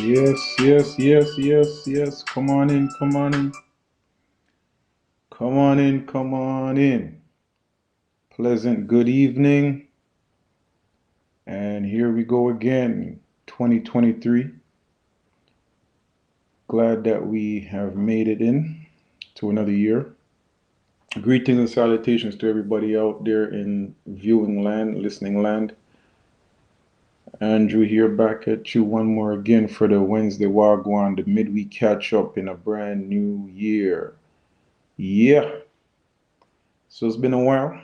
Yes, yes, yes, yes, yes. Come on in, come on in. Come on in, come on in. Pleasant good evening. And here we go again, 2023. Glad that we have made it in to another year. Greetings and salutations to everybody out there in viewing land, listening land. Andrew here back at you one more again for the Wednesday Wagwan, the midweek catch up in a brand new year. Yeah, so it's been a while.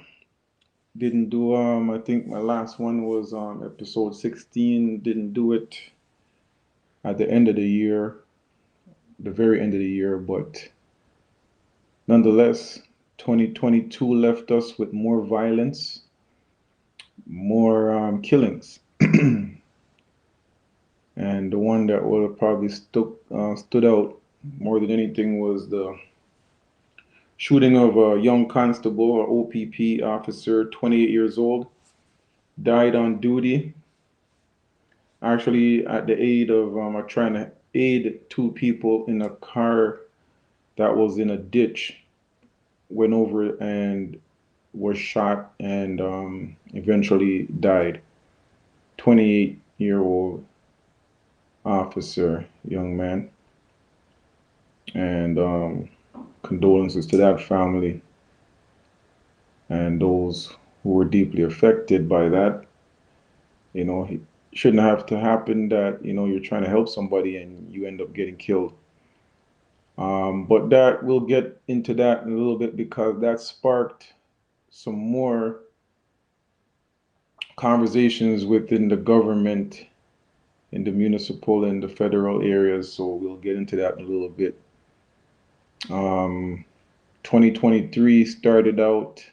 Didn't do I think my last one was episode 16. Didn't do it at the end of the year, the very end of the year, but nonetheless, 2022 left us with more violence, more killings. And the one that would have probably stood out more than anything was the shooting of a young constable, or OPP officer, 28 years old, died on duty, actually at the aid of trying to aid two people in a car that was in a ditch, went over and was shot and eventually died. 28-year-old officer, young man, and condolences to that family and those who were deeply affected by that. It shouldn't have to happen that you're trying to help somebody and you end up getting killed. But that we'll get into that in a little bit because that sparked some more conversations within the government in the municipal and the federal areas. So we'll get into that in a little bit. Um, 2023 started out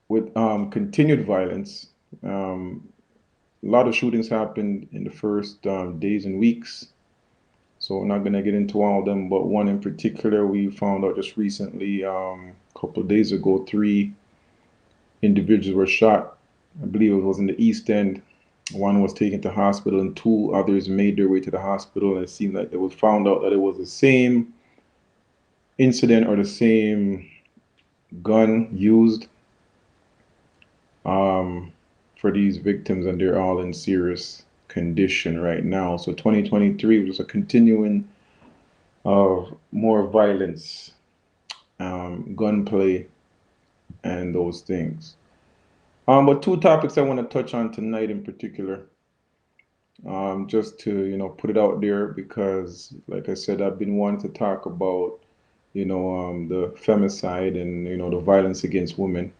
with continued violence. A lot of shootings happened in the first days and weeks. So we're not going to get into all of them, but one in particular we found out just recently, a couple of days ago, three individuals were shot. I believe it was in the East End. One was taken to hospital, and two others made their way to the hospital. And it seemed like it was found out that it was the same incident or the same gun used um, for these victims, and they're all in serious condition right now. So 2023 was a continuing of more violence, gunplay, and those things. But two topics I want to touch on tonight in particular, just to put it out there because, like I said, I've been wanting to talk about the femicide and the violence against women.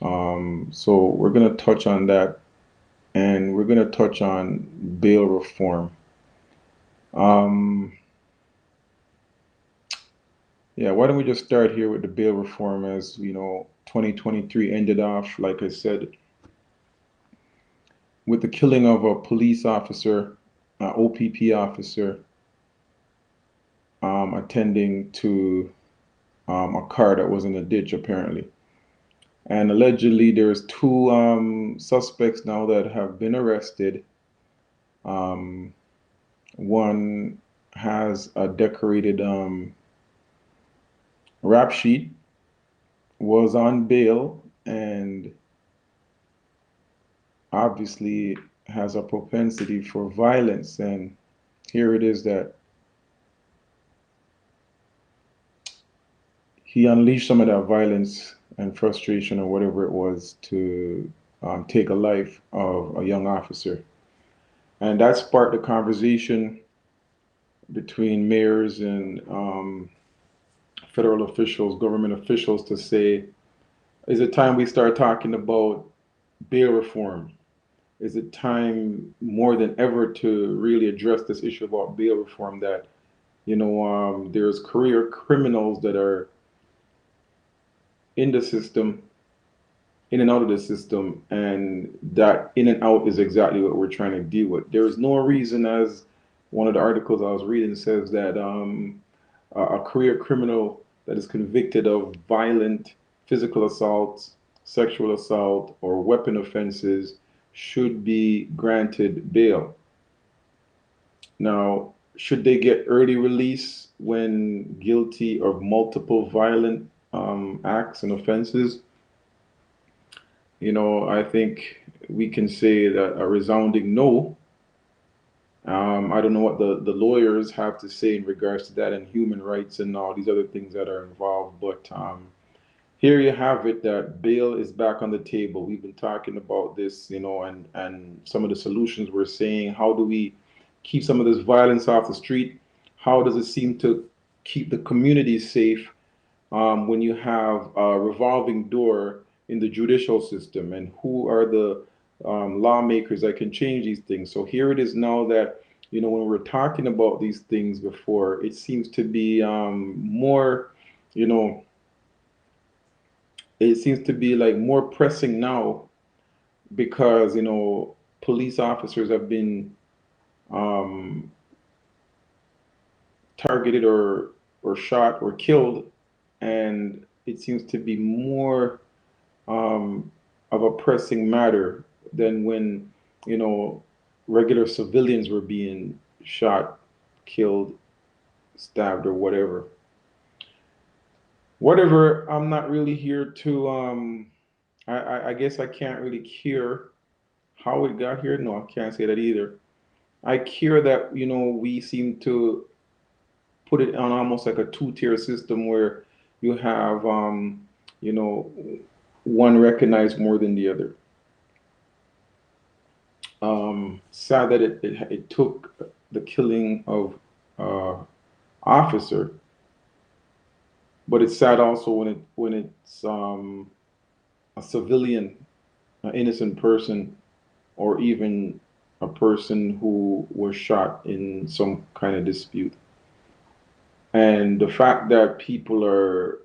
So we're gonna touch on that, and we're gonna touch on bail reform. Um, yeah, why don't we just start here with the bail reform? As 2023 ended off, like I said, with the killing of a police officer, OPP officer, attending to a car that was in a ditch, apparently. And allegedly, there's two suspects now that have been arrested. Um, One has a decorated rap sheet, was on bail, and obviously has a propensity for violence. And here it is that he unleashed some of that violence and frustration or whatever it was to take a life of a young officer. And that sparked a conversation between mayors and federal officials, government officials, to say, is it time we start talking about bail reform? Is it time more than ever to really address this issue about bail reform that, there's career criminals that are in the system, in and out of the system, and that in and out is exactly what we're trying to deal with. There is no reason, as one of the articles I was reading says, that a career criminal that is convicted of violent physical assault, sexual assault, or weapon offenses should be granted bail. Now, should they get early release when guilty of multiple violent acts and offenses? I think we can say that a resounding no. I don't know what the lawyers have to say in regards to that and human rights and all these other things that are involved, but here you have it that bail is back on the table. We've been talking about this, and some of the solutions we're saying. How do we keep some of this violence off the street? How does it seem to keep the community safe when you have a revolving door in the judicial system? And who are the lawmakers that can change these things? So here it is now that, when we're talking about these things before, it seems to be more, you know, it seems to be like more pressing now because police officers have been um, targeted or shot or killed, and it seems to be more um, of a pressing matter than when you know regular civilians were being shot, killed, stabbed, or whatever. Whatever. I'm not really here to. I guess I can't really cure how it got here. No, I can't say that either. I care that we seem to put it on almost like a two-tier system where you have you know one recognized more than the other. Sad that it took the killing of officer, but it's sad also when it's a civilian, an innocent person, or even a person who was shot in some kind of dispute. And the fact that people are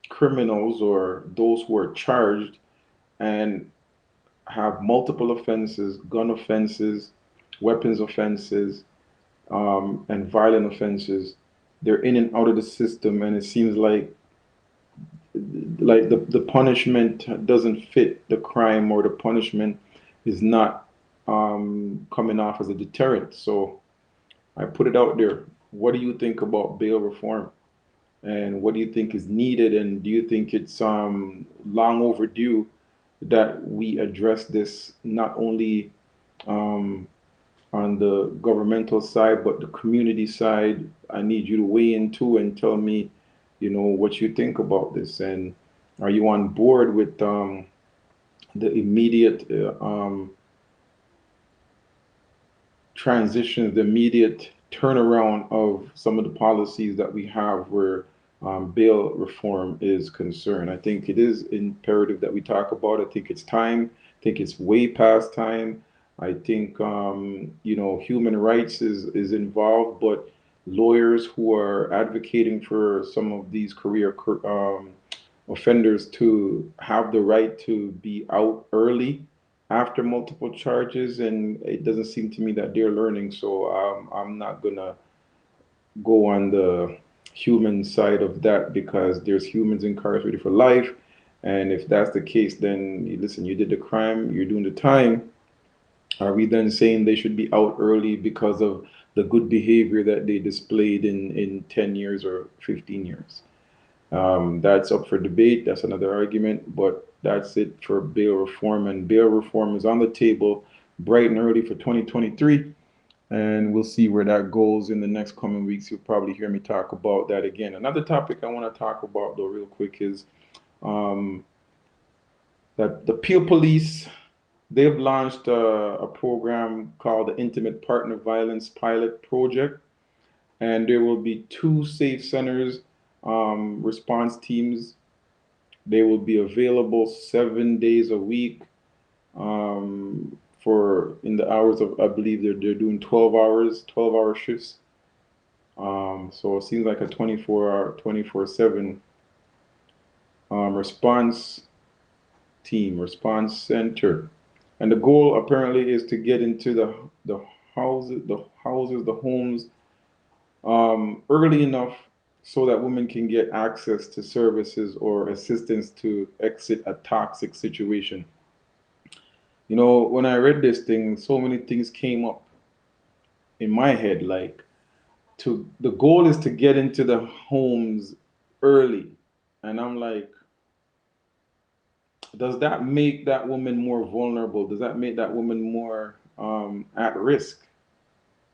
criminals or those who are charged and have multiple offenses, gun offenses, weapons offenses, and violent offenses, they're in and out of the system, and it seems like the punishment doesn't fit the crime, or the punishment is not coming off as a deterrent. So I put it out there. What do you think about bail reform? And what do you think is needed? And do you think it's long overdue that we address this not only um, on the governmental side, but the community side? I need you to weigh in too and tell me, what you think about this. And are you on board with the immediate transition, the immediate turnaround of some of the policies that we have where bail reform is concerned? I think it is imperative that we talk about it. I think it's time. I think it's way past time. I think human rights is involved, but lawyers who are advocating for some of these career offenders to have the right to be out early after multiple charges, and it doesn't seem to me that they're learning. So I'm not gonna go on the human side of that because there's humans incarcerated for life, and if that's the case, then listen, you did the crime, you're doing the time. Are we then saying they should be out early because of the good behavior that they displayed in 10 years or 15 years? That's up for debate. That's another argument, but that's it for bail reform. And bail reform is on the table bright and early for 2023. And we'll see where that goes in the next coming weeks. You'll probably hear me talk about that again. Another topic I want to talk about, though, real quick is um, that the Peel Police, they've launched a program called the Intimate Partner Violence Pilot Project, and there will be two safe centers, response teams. They will be available 7 days a week for in the hours of, I believe they're doing 12 hours, 12-hour shifts. So it seems like a 24-hour, 24/7 response team, response center. And the goal apparently is to get into the houses, the homes early enough so that women can get access to services or assistance to exit a toxic situation. You know, when I read this thing, so many things came up in my head. Like, to the goal is to get into the homes early, and I'm like, does that make that woman more vulnerable? Does that make that woman more at risk,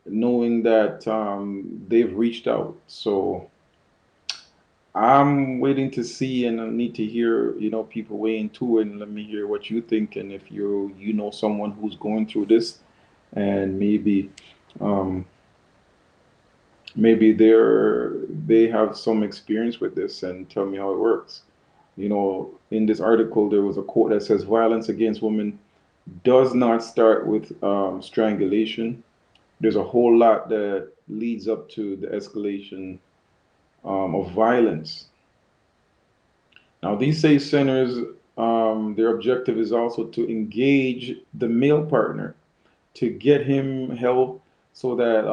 knowing that they've reached out? So I'm waiting to see, and I need to hear, people weigh into it, and let me hear what you think, and if you know someone who's going through this, and um, maybe they have some experience with this, and tell me how it works. In this article, there was a quote that says, "Violence against women does not start with strangulation. There's a whole lot that leads up to the escalation of violence." Now, these safe centers, their objective is also to engage the male partner to get him help so that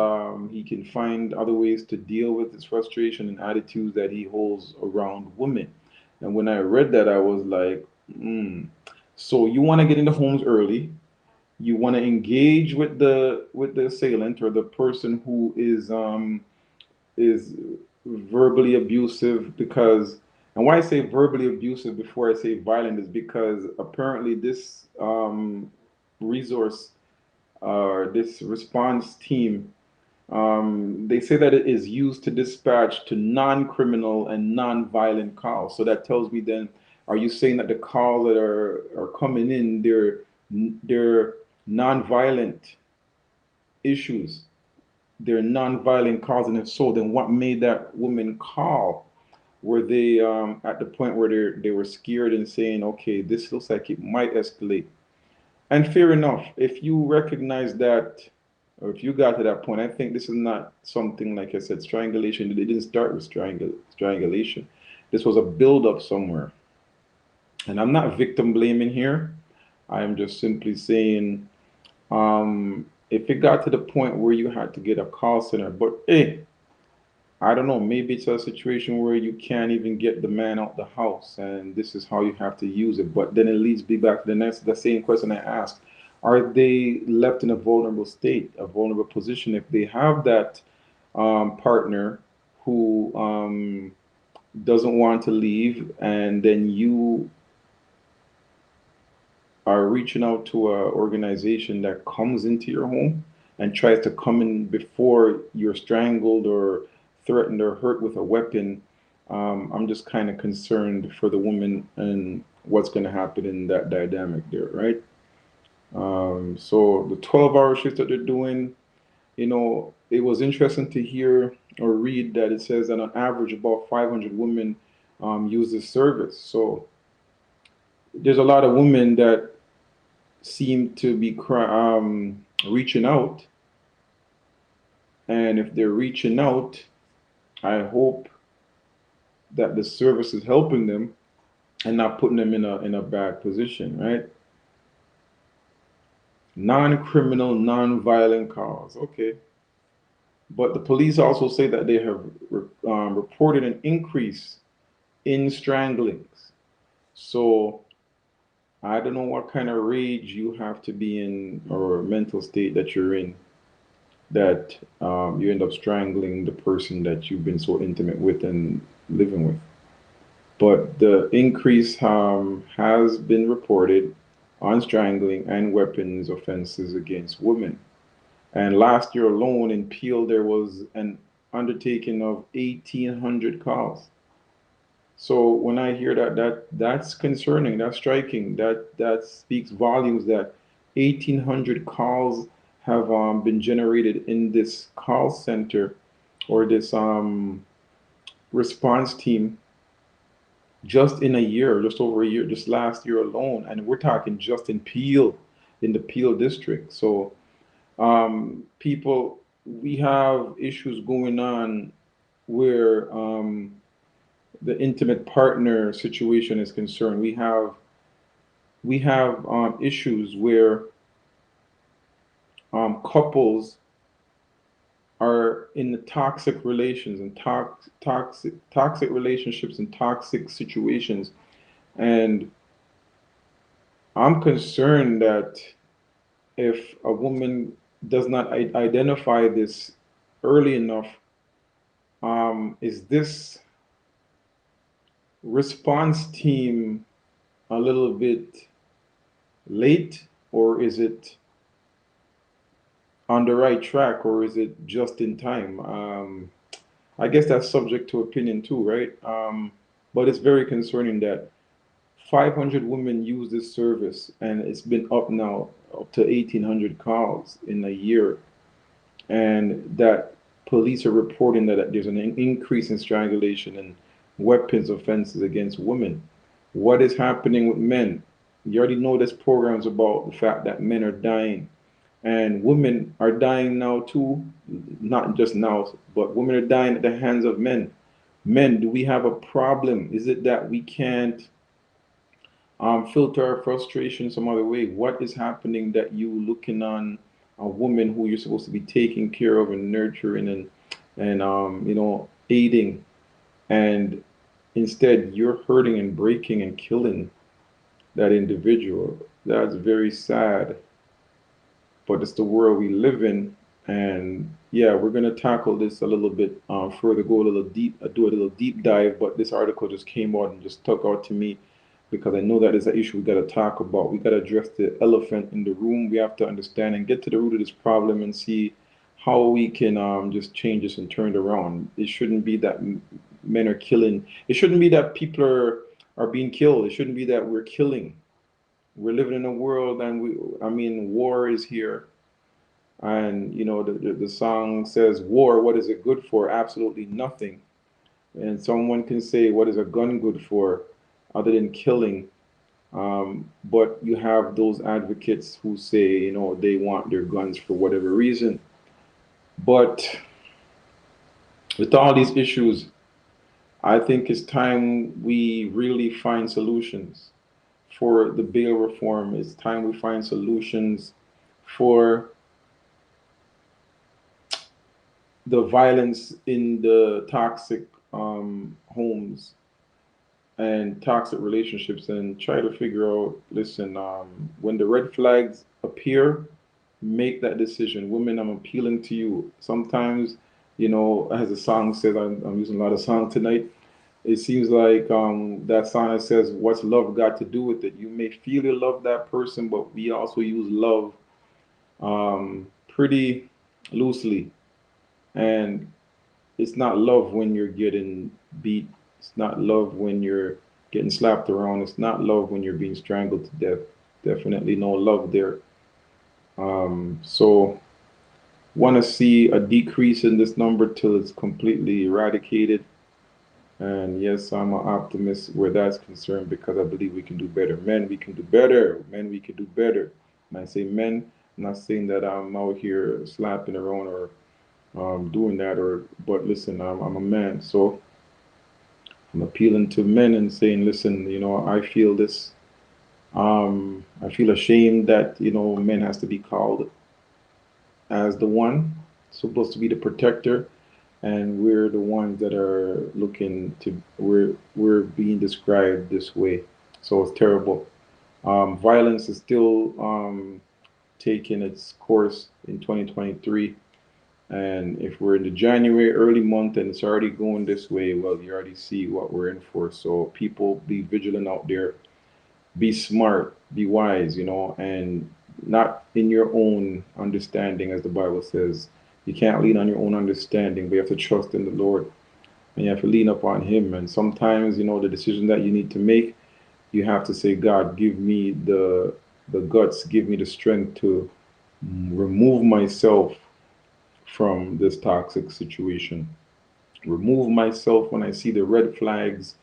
he can find other ways to deal with his frustration and attitudes that he holds around women. And when I read that, I was like, hmm. So you want to get into homes early. You want to engage with the assailant or the person who is verbally abusive, because, and why I say verbally abusive before I say violent is because apparently this resource or this response team, they say that it is used to dispatch to non-criminal and non-violent calls. So that tells me then, are you saying that the calls that are coming in, they're non-violent issues? They're non-violent calls, and if so, then what made that woman call? Were they at the point where they were scared and saying, okay, this looks like it might escalate? And fair enough, if you recognize that, or if you got to that point, I think this is not something, like I said, strangulation. It didn't start with strangulation. This was a build-up somewhere. And I'm not victim blaming here. I am just simply saying, if it got to the point where you had to get a call center, but hey, I don't know, maybe it's a situation where you can't even get the man out the house, and this is how you have to use it. But then it leads me back to the same question I asked. Are they left in a vulnerable state, a vulnerable position, if they have that partner who doesn't want to leave, and then you are reaching out to an organization that comes into your home and tries to come in before you're strangled or threatened or hurt with a weapon? I'm just kind of concerned for the woman and what's going to happen in that dynamic there, right? So the 12-hour shift that they're doing, it was interesting to hear or read that it says that on average about 500 women use this service. So there's a lot of women that seem to be reaching out. And if they're reaching out, I hope that the service is helping them and not putting them in a bad position, right? Non-criminal, non-violent cause. Okay. But the police also say that they have reported an increase in stranglings. So I don't know what kind of rage you have to be in or mental state that you're in, that you end up strangling the person that you've been so intimate with and living with. But the increase has been reported on strangling and weapons offenses against women. And last year alone in Peel, there was an undertaking of 1,800 calls. So when I hear that, that's concerning, that's striking, that speaks volumes that 1,800 calls have been generated in this call center or this response team just in a year, just over a year, just last year alone, and we're talking just in Peel, in the Peel district. So people, we have issues going on where the intimate partner situation is concerned. We have issues where couples are in the toxic relations and toxic relationships and toxic situations, and I'm concerned that if a woman does not identify this early enough, is this response team a little bit late, or is it on the right track, or is it just in time? I guess that's subject to opinion too, right? But it's very concerning that 500 women use this service, and it's been up now up to 1,800 calls in a year, and that police are reporting that there's an increase in strangulation and weapons offenses against women. What is happening with men? You already know this program's about the fact that men are dying, and women are dying now too. Not just now, but women are dying at the hands of men. Men, do we have a problem? Is it that we can't filter our frustration some other way? What is happening that you looking on a woman who you're supposed to be taking care of and nurturing and aiding, and instead you're hurting and breaking and killing that individual? That's very sad, but it's the world we live in. And yeah, we're going to tackle this a little bit further, go a little deep, do a little deep dive. But this article just came out and just stuck out to me because I know that is an issue we got to talk about. We got to address the elephant in the room. We have to understand and get to the root of this problem and see how we can just change this and turn it around. It shouldn't be that men are killing. It shouldn't be that people are being killed. It shouldn't be that we're killing. We're living in a world, and I mean, war is here. And the song says, war, what is it good for? Absolutely nothing. And someone can say, what is a gun good for other than killing? But you have those advocates who say, they want their guns for whatever reason. But with all these issues, I think it's time we really find solutions for the bail reform. It's time we find solutions for the violence in the toxic homes and toxic relationships, and try to figure out, listen, when the red flags appear, make that decision. Women, I'm appealing to you. Sometimes, as the song says, I'm using a lot of song tonight. It seems like that song that says, what's love got to do with it? You may feel you love that person, but we also use love pretty loosely. And it's not love when you're getting beat. It's not love when you're getting slapped around. It's not love when you're being strangled to death. Definitely no love there. So want to see a decrease in this number till it's completely eradicated. And yes, I'm an optimist where that's concerned because I believe we can do better. Men, we can do better. Men, we can do better. And I say men, I'm not saying that I'm out here slapping around or doing that, but listen, I'm a man, so I'm appealing to men and saying, listen, I feel this. I feel ashamed that men has to be called as the one supposed to be the protector, and we're the ones that are looking to we're being described this way. So it's terrible. Violence is still taking its course in 2023. And if we're in the January early month and it's already going this way, well, you already see what we're in for. So people, be vigilant out there, be smart, be wise, and not in your own understanding, as the Bible says. You can't lean on your own understanding, but you have to trust in the Lord and you have to lean upon Him. And sometimes, the decision that you need to make, you have to say, God, give me the guts, give me the strength to remove myself from this toxic situation. Remove myself when I see the red flags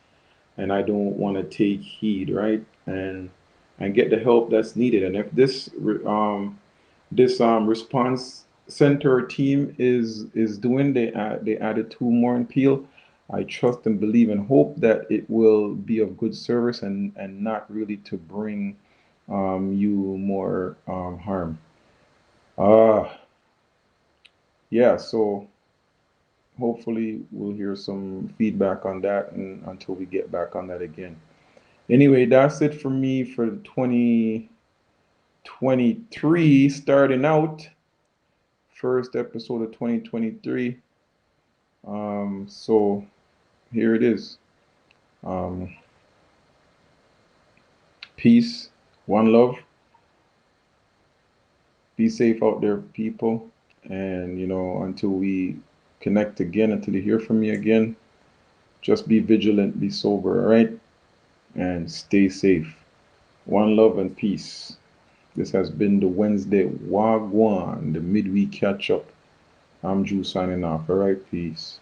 and I don't want to take heed, right? And get the help that's needed. And if this response center team is doing, they added two more in Peel. I trust and believe and hope that it will be of good service and not really to bring you more harm. Uh yeah, so hopefully we'll hear some feedback on that and until we get back on that again. Anyway, that's it for me for 2023 starting out. First episode of 2023. So here it is. Um, Peace, one love. Be safe out there, people. And, until we connect again, until you hear from me again, just be vigilant, be sober, all right? And stay safe. One love and peace. This has been the Wednesday Wagwan, the midweek catch up. I'm Drew signing off. All right, peace.